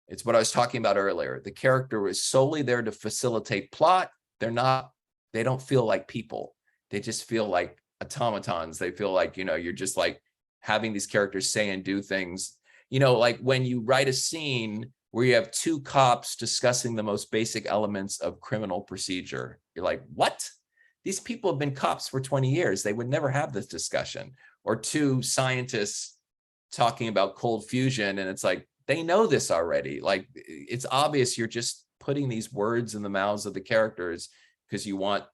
It's what I was talking about earlier. The character is solely there to facilitate plot. They don't feel like people. They just feel like automatons. They feel like, you know, you're just like having these characters say and do things. You know, like when you write a scene where you have 2 cops discussing the most basic elements of criminal procedure. You're like, what? These people have been cops for 20 years. They would never have this discussion. Or 2 scientists talking about cold fusion. And it's like, they know this already. Like, it's obvious you're just putting these words in the mouths of the characters because you want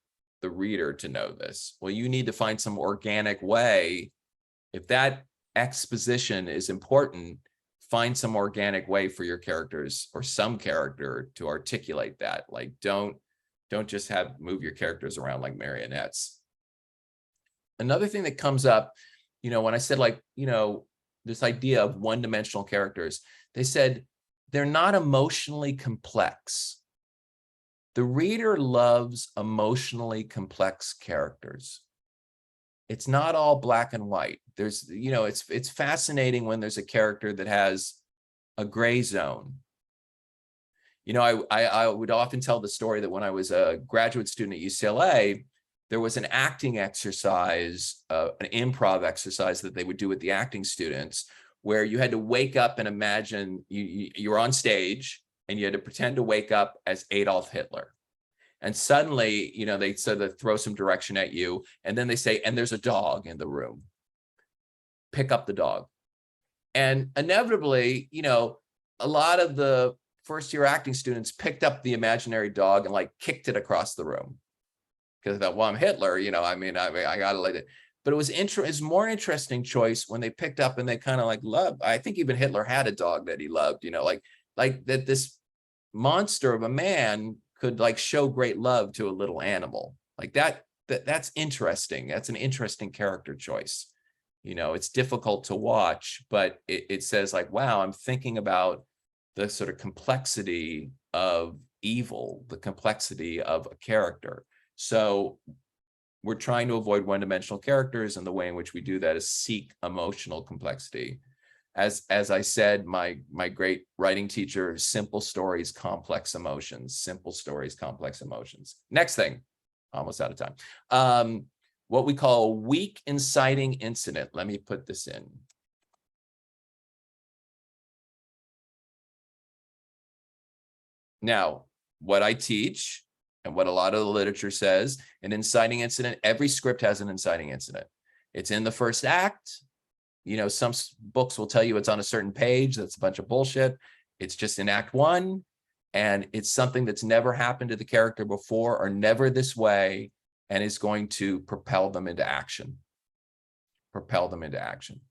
the reader to know this. Well, you need to find some organic way. If that exposition is important, find some organic way for your characters or some character to articulate that. Like, don't just move your characters around like marionettes. Another thing that comes up, when I said, like, this idea of one-dimensional characters, they said they're not emotionally complex. The reader loves emotionally complex characters. It's not all black and white. There's, it's fascinating when there's a character that has a gray zone. I would often tell the story that when I was a graduate student at UCLA, there was an acting exercise, an improv exercise that they would do with the acting students, where you had to wake up and imagine you were on stage and you had to pretend to wake up as Adolf Hitler. And suddenly, they throw some direction at you, and then they say, and there's a dog in the room. Pick up the dog. And inevitably, a lot of the first-year acting students picked up the imaginary dog and like kicked it across the room. Because I thought, well, I'm Hitler, I gotta let it. But it was more interesting choice when they picked up and they kind of like loved. I think even Hitler had a dog that he loved, like that this monster of a man could like show great love to a little animal. Like that's interesting. That's an interesting character choice. It's difficult to watch, but it says like, wow, I'm thinking about the sort of complexity of evil, the complexity of a character. So we're trying to avoid one-dimensional characters, and the way in which we do that is seek emotional complexity. As I said, my great writing teacher, simple stories, complex emotions. Simple stories, complex emotions. Next thing, almost out of time. What we call a weak inciting incident. Let me put this in. Now, what I teach and what a lot of the literature says, an inciting incident, every script has an inciting incident. It's in the first act. Some books will tell you it's on a certain page. That's a bunch of bullshit. It's just in act one, and it's something that's never happened to the character before or never this way, and is going to propel them into action. Propel them into action.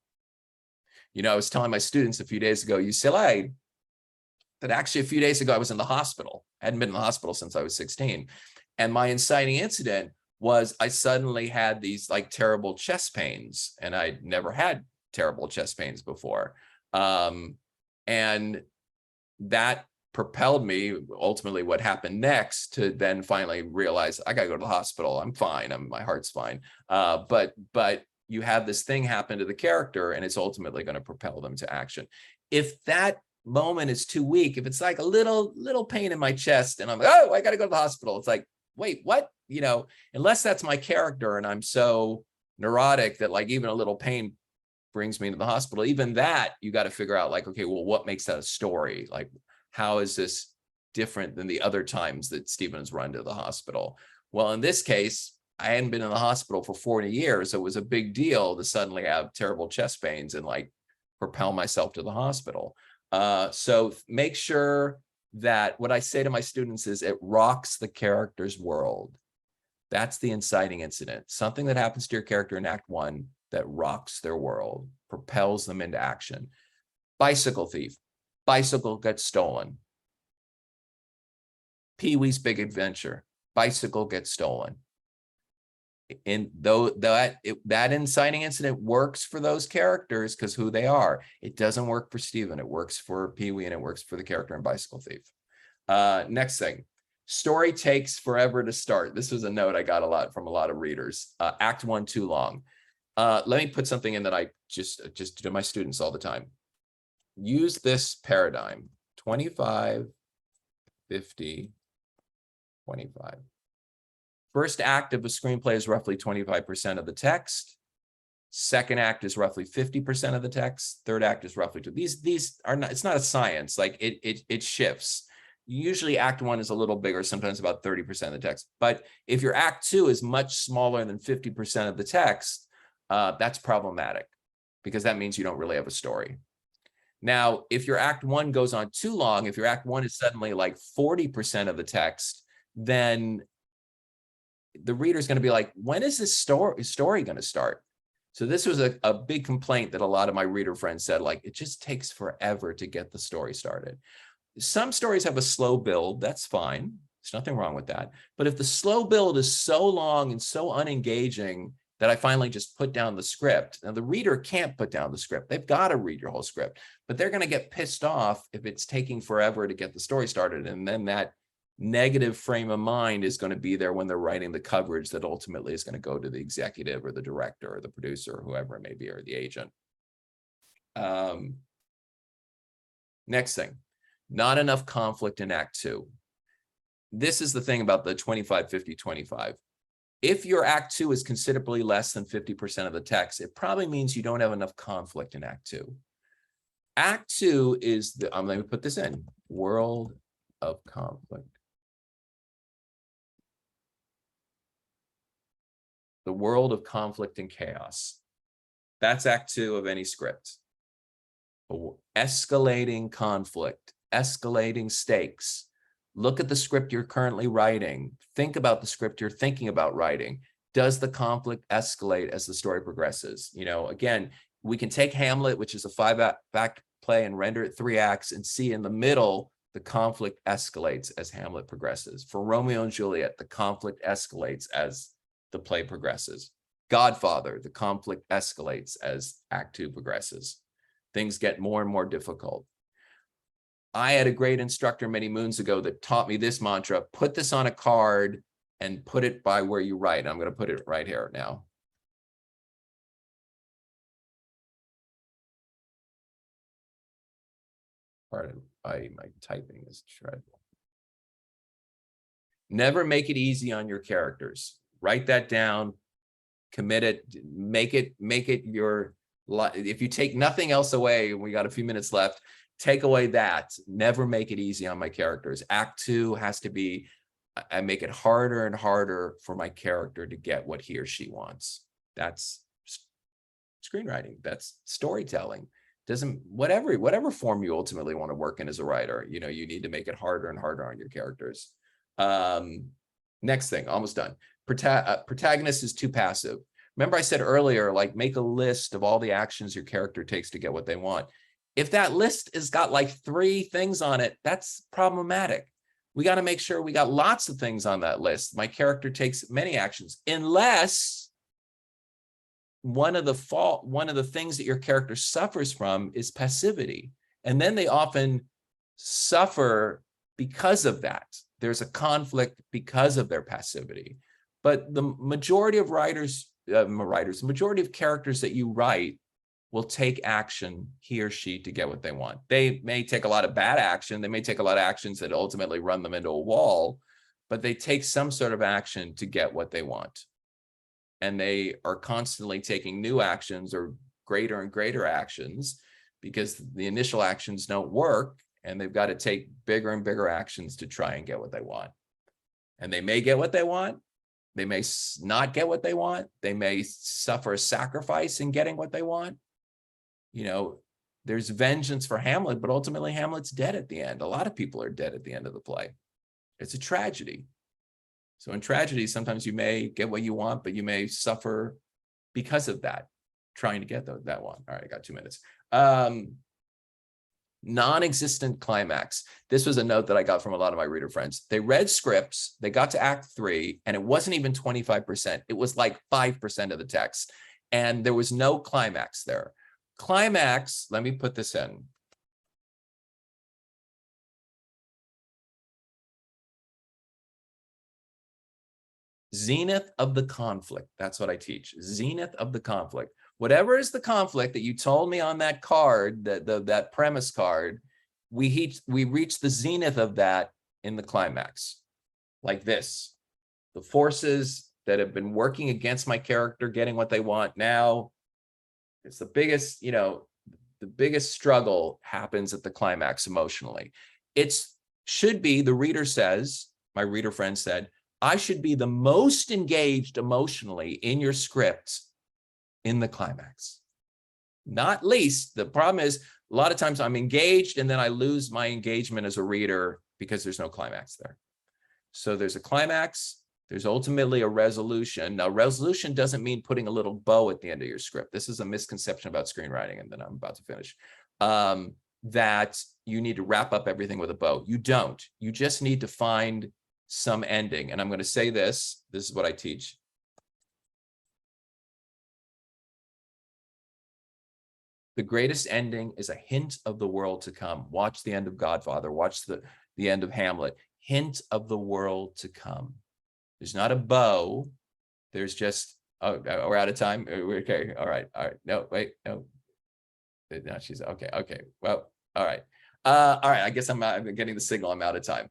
I was telling my students a few days ago, UCLA, that actually a few days ago I was in the hospital. I hadn't been in the hospital since I was 16. And my inciting incident was I suddenly had these like terrible chest pains, and I'd never had terrible chest pains before. And that propelled me, ultimately what happened next, to then finally realize I gotta go to the hospital. I'm fine, my heart's fine. But you have this thing happen to the character, and it's ultimately going to propel them to action. If that moment is too weak, if it's like a little pain in my chest and I'm like, oh, I gotta go to the hospital, it's like, wait, what? Unless that's my character and I'm so neurotic that like even a little pain brings me to the hospital, even that you got to figure out like, okay, well, what makes that a story? Like, how is this different than the other times that Stephen's run to the hospital? Well, in this case, I hadn't been in the hospital for 40 years. So it was a big deal to suddenly have terrible chest pains and like propel myself to the hospital. So make sure that what I say to my students is it rocks the character's world. That's the inciting incident. Something that happens to your character in act one that rocks their world, propels them into action. Bicycle thief. Bicycle gets stolen. Pee-wee's Big Adventure. Bicycle gets stolen. And though that inciting incident works for those characters because who they are, it doesn't work for Stephen. It works for Pee-wee, and it works for the character in Bicycle Thief. Next thing, story takes forever to start. This was a note I got a lot from a lot of readers. Act one too long. Let me put something in that I just do to my students all the time. Use this paradigm: 25, 50, 25. First act of a screenplay is roughly 25% of the text. Second act is roughly 50% of the text. Third act is roughly these are not, it's not a science, like it shifts. Usually act one is a little bigger, sometimes about 30% of the text. But if your act two is much smaller than 50% of the text, that's problematic because that means you don't really have a story. Now, if your act one goes on too long, if your act one is suddenly like 40% of the text, then the reader's going to be like, when is this story going to start? So this was a big complaint that a lot of my reader friends said, like, it just takes forever to get the story started. Some stories have a slow build. That's fine. There's nothing wrong with that. But if the slow build is so long and so unengaging that I finally just put down the script, now the reader can't put down the script. They've got to read your whole script, but they're going to get pissed off if it's taking forever to get the story started. And then that negative frame of mind is going to be there when they're writing the coverage that ultimately is going to go to the executive or the director or the producer or whoever it may be, or the agent. Next thing, not enough conflict in Act 2. This is the thing about the 25-50-25. If your Act 2 is considerably less than 50% of the text, it probably means you don't have enough conflict in Act 2. Act 2 is let me put this in, world of conflict. The world of conflict and chaos. That's Act 2 of any script. Escalating conflict, escalating stakes. Look at the script you're currently writing. Think about the script you're thinking about writing. Does the conflict escalate as the story progresses? You know, again, we can take Hamlet, which is a 5-act play, and render it 3 acts and see in the middle, the conflict escalates as Hamlet progresses. For Romeo and Juliet, the conflict escalates as the play progresses. Godfather, the conflict escalates as Act 2 progresses. Things get more and more difficult. I had a great instructor many moons ago that taught me this mantra: put this on a card and put it by where you write. I'm going to put it right here now. Pardon, my typing is dreadful. Never make it easy on your characters. Write that down, commit it, make it your life. If you take nothing else away, we got a few minutes left, take away that. Never make it easy on my characters. Act 2 has to be, I make it harder and harder for my character to get what he or she wants. That's screenwriting. That's storytelling. Whatever form you ultimately want to work in as a writer, you know, you need to make it harder and harder on your characters. Next thing, almost done. Protagonist is too passive. Remember I said earlier, like, make a list of all the actions your character takes to get what they want. If that list has got like 3 things on it, that's problematic. We got to make sure we got lots of things on that list. My character takes many actions, unless one of the things that your character suffers from is passivity. And then they often suffer because of that. There's a conflict because of their passivity. But the majority of the majority of characters that you write will take action, he or she, to get what they want. They may take a lot of bad action. They may take a lot of actions that ultimately run them into a wall, but they take some sort of action to get what they want. And they are constantly taking new actions or greater and greater actions because the initial actions don't work, and they've got to take bigger and bigger actions to try and get what they want. And they may get what they want. They may not get what they want. They may suffer a sacrifice in getting what they want. You know, there's vengeance for Hamlet, but ultimately Hamlet's dead at the end. A lot of people are dead at the end of the play. It's a tragedy. So in tragedy, sometimes you may get what you want, but you may suffer because of that, trying to get that one. All right, I got 2 minutes. Non-existent climax. This was a note that I got from a lot of my reader friends. They read scripts, they got to Act 3, and it wasn't even 25%. It was like 5% of the text. And there was no climax there. Climax, let me put this in. Zenith of the conflict. That's what I teach. Zenith of the conflict. Whatever is the conflict that you told me on that card, that premise card, we reach the zenith of that in the climax. Like this. The forces that have been working against my character getting what they want now, it's the biggest, you know, the biggest struggle happens at the climax emotionally. Should be, the reader says, my reader friend said, I should be the most engaged emotionally in your script in the climax. Not least, the problem is a lot of times I'm engaged and then I lose my engagement as a reader because there's no climax there. So there's a climax, There's ultimately a resolution. Now, resolution doesn't mean putting a little bow at the end of your script. This is a misconception about screenwriting, and then I'm about to finish. That you need to wrap up everything with a bow. You don't. You just need to find some ending. And I'm going to say this. This is what I teach. The greatest ending is a hint of the world to come. Watch the end of Godfather. Watch the end of Hamlet. Hint of the world to come. There's not a bow. There's just, oh, we're out of time. Okay. All right. No, wait, no. No, she's okay. Okay. Well, all right. All right. I guess I'm getting the signal. I'm out of time.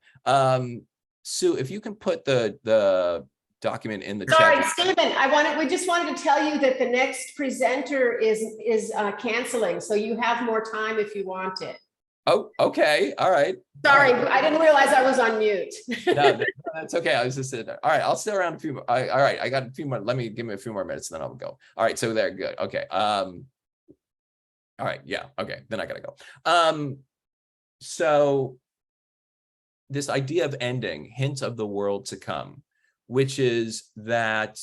Sue, if you can put the document in the chat. Sorry, Stephen, we just wanted to tell you that the next presenter is canceling. So you have more time if you want it. Oh, okay. All right. Sorry, I didn't realize I was on mute. No, that's okay. I was just sitting there. All right, I'll stay around a few more. All right, I got a few more. Give me a few more minutes, then I'll go. All right, so there, good. Okay. All right, yeah. Okay, then I gotta go. So this idea of ending, hint of the world to come, which is that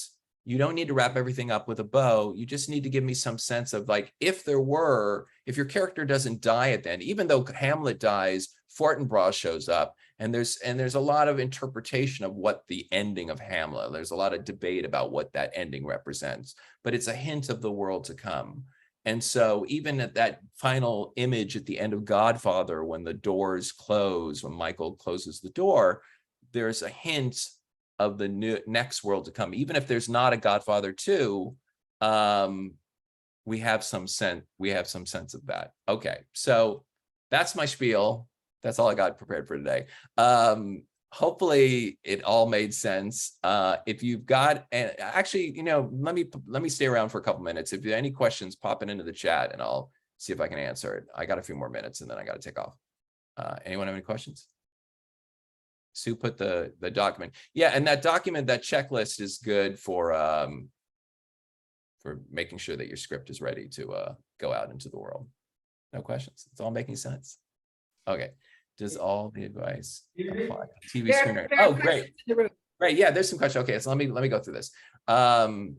you don't need to wrap everything up with a bow. You just need to give me some sense of, like, if your character doesn't die at the end, even though Hamlet dies, Fortinbras shows up, and there's a lot of interpretation of what the ending of Hamlet. There's a lot of debate about what that ending represents, but it's a hint of the world to come. And so even at that final image at the end of Godfather, when the doors close, when Michael closes the door, there's a hint of the next world to come. Even if there's not a Godfather 2, we have some sense of that. Okay, so that's my spiel. That's all I got prepared for today. Hopefully it all made sense. If you've got, and actually, let me stay around for a couple minutes. If you have any questions, pop it into the chat and I'll see if I can answer it. I got a few more minutes and then I got to take off. Anyone have any questions? Sue put the document. Yeah, and that document, that checklist is good for making sure that your script is ready to go out into the world. No questions. It's all making sense. Okay. Does all the advice apply to TV screenwriting? Oh, great. Great. Yeah, there's some questions. Okay, so let me go through this. All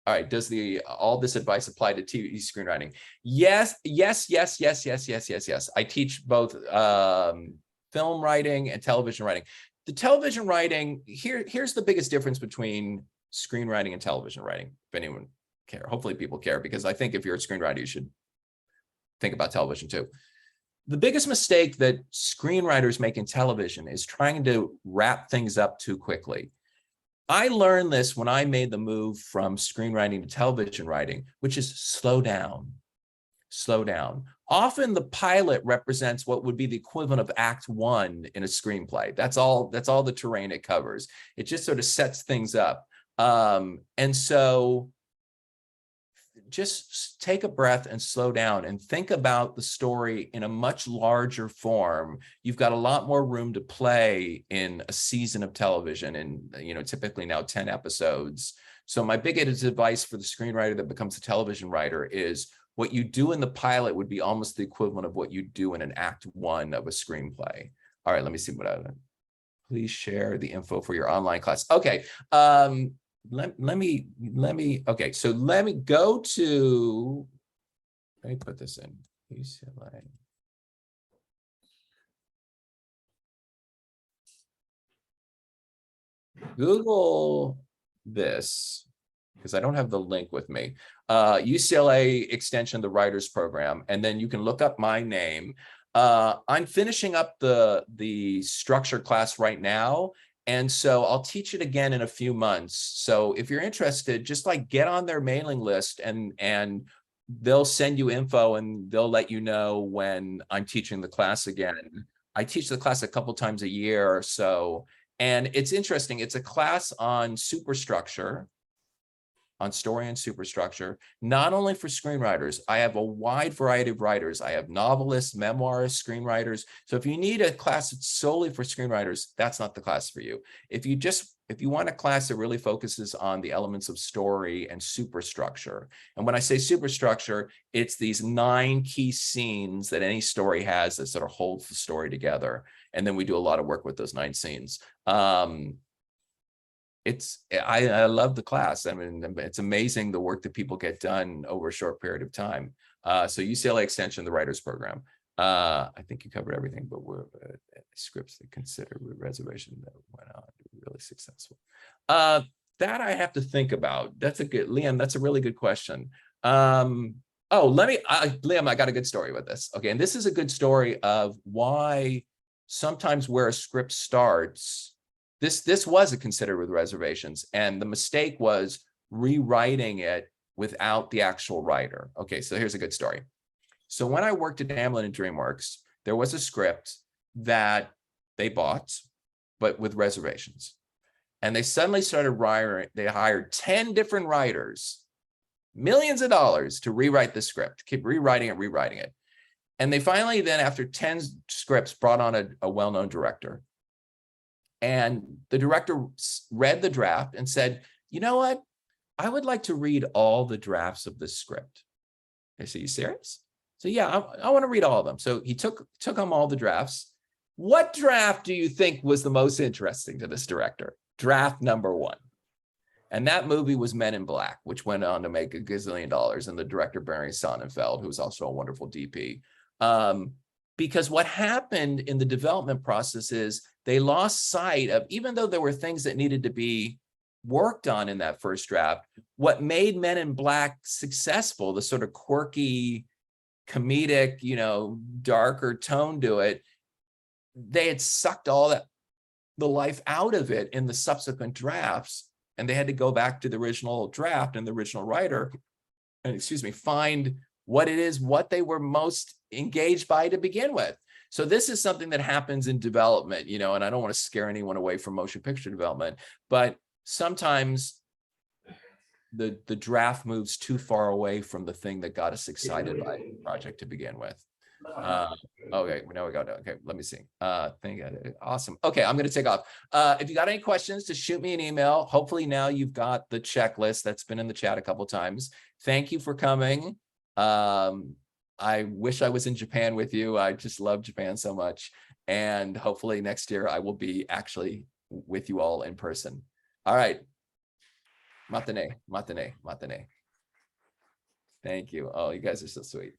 right. Does all this advice apply to TV screenwriting? Yes. I teach both film writing and television writing. The television writing, here's the biggest difference between screenwriting and television writing, if anyone care. Hopefully people care, because I think if you're a screenwriter, you should think about television too. The biggest mistake that screenwriters make in television is trying to wrap things up too quickly. I learned this when I made the move from screenwriting to television writing, which is slow down. Slow down. Often the pilot represents what would be the equivalent of Act 1 in a screenplay. That's all the terrain it covers. It just sort of sets things up. And so just take a breath and slow down and think about the story in a much larger form. You've got a lot more room to play in a season of television, and typically now 10 episodes. So my biggest advice for the screenwriter that becomes a television writer is what you do in the pilot would be almost the equivalent of what you do in an Act 1 of a screenplay. All right, let me see please share the info for your online class. Okay. Let me go to, let me put this in. UCLA. Google this, because I don't have the link with me. UCLA Extension, the Writers Program, and then you can look up my name. I'm finishing up the structure class right now. And so I'll teach it again in a few months. So if you're interested, just get on their mailing list and they'll send you info and they'll let you know when I'm teaching the class again. I teach the class a couple times a year or so. And it's interesting. It's a class on superstructure, on story and superstructure, not only for screenwriters. I have a wide variety of writers. I have novelists, memoirists, screenwriters. So if you need a class that's solely for screenwriters, that's not the class for you. If you want a class that really focuses on the elements of story and superstructure, and when I say superstructure, it's these 9 key scenes that any story has that sort of holds the story together. And then we do a lot of work with those 9 scenes. I love the class. I mean, it's amazing the work that people get done over a short period of time. So UCLA Extension, the writers program. I think you covered everything, but we're scripts that consider reservation that went on to be really successful. That I have to think about. That's a good, Liam, that's a really good question. Oh, Liam, I got a good story with this. Okay, and this is a good story of why sometimes where a script starts, this was a considered with reservations, and the mistake was rewriting it without the actual writer. Okay, so here's a good story. So when I worked at Amblin and DreamWorks, there was a script that they bought, but with reservations. And they suddenly started writing, they hired 10 different writers, millions of dollars to rewrite the script, keep rewriting it. And they finally then, after 10 scripts, brought on a well-known director. And the director read the draft and said, you know what? I would like to read all the drafts of this script. I said, you serious? So yeah, I want to read all of them. So he took home all the drafts. What draft do you think was the most interesting to this director? Draft number 1. And that movie was Men in Black, which went on to make $1 gazillion. And the director, Barry Sonnenfeld, who was also a wonderful DP. Because what happened in the development process is they lost sight of, even though there were things that needed to be worked on in that first draft, what made Men in Black successful, the sort of quirky, comedic, darker tone to it, they had sucked all the life out of it in the subsequent drafts, and they had to go back to the original draft and the original writer, and find what it is, what they were most engaged by to begin with. So this is something that happens in development, and I don't want to scare anyone away from motion picture development, but sometimes the draft moves too far away from the thing that got us excited by the project to begin with. Okay, now we go. Okay, let me see. Awesome. Okay, I'm going to take off. If you got any questions, just shoot me an email. Hopefully now you've got the checklist that's been in the chat a couple of times. Thank you for coming. I wish I was in Japan with you. I just love Japan so much. And hopefully next year I will be actually with you all in person. All right. Matane. Thank you. Oh, you guys are so sweet.